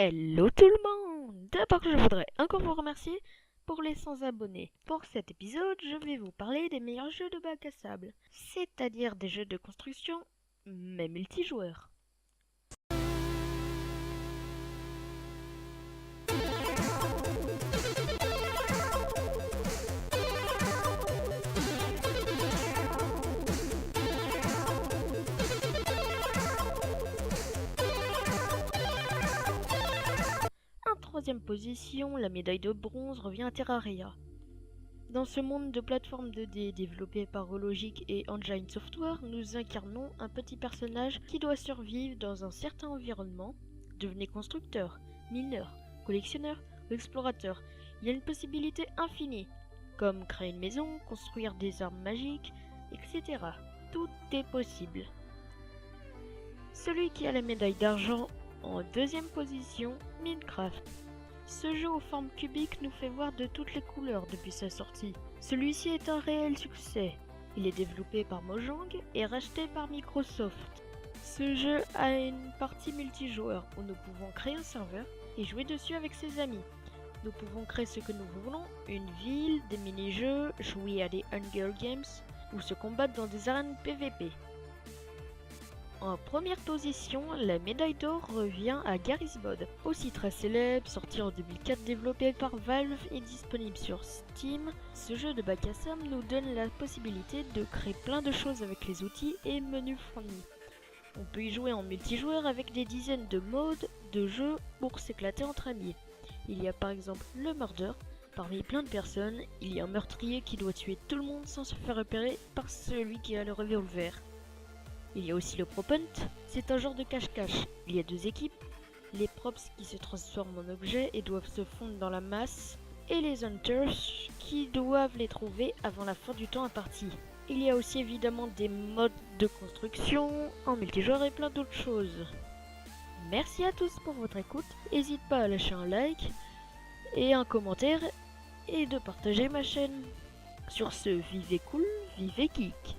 Hello tout le monde! D'abord je voudrais encore vous remercier pour les 100 abonnés. Pour cet épisode, je vais vous parler des meilleurs jeux de bac à sable, c'est-à-dire des jeux de construction, mais multijoueurs. En troisième position, la médaille de bronze revient à Terraria. Dans ce monde de plateforme 2D développé par Hologic et Engine Software, nous incarnons un petit personnage qui doit survivre dans un certain environnement. Devenez constructeur, mineur, collectionneur ou explorateur. Il y a une possibilité infinie, comme créer une maison, construire des armes magiques, etc. Tout est possible. Celui qui a la médaille d'argent en deuxième position, Minecraft. Ce jeu aux formes cubiques nous fait voir de toutes les couleurs depuis sa sortie. Celui-ci est un réel succès. Il est développé par Mojang et racheté par Microsoft. Ce jeu a une partie multijoueur où nous pouvons créer un serveur et jouer dessus avec ses amis. Nous pouvons créer ce que nous voulons, une ville, des mini-jeux, jouer à des Hunger Games ou se combattre dans des arènes PVP. En première position, la médaille d'or revient à Garry's Mod. Aussi très célèbre, sorti en 2004, développé par Valve et disponible sur Steam, ce jeu de bac à sable nous donne la possibilité de créer plein de choses avec les outils et menus fournis. On peut y jouer en multijoueur avec des dizaines de modes de jeu pour s'éclater entre amis. Il y a par exemple le murder. Parmi plein de personnes, il y a un meurtrier qui doit tuer tout le monde sans se faire repérer par celui qui a le revolver. Il y a aussi le prop hunt, c'est un genre de cache-cache. Il y a deux équipes, les props qui se transforment en objets et doivent se fondre dans la masse, et les hunters qui doivent les trouver avant la fin du temps imparti. Il y a aussi évidemment des modes de construction, en multijoueur et plein d'autres choses. Merci à tous pour votre écoute, n'hésite pas à lâcher un like et un commentaire et de partager ma chaîne. Sur ce, vivez cool, vivez geek.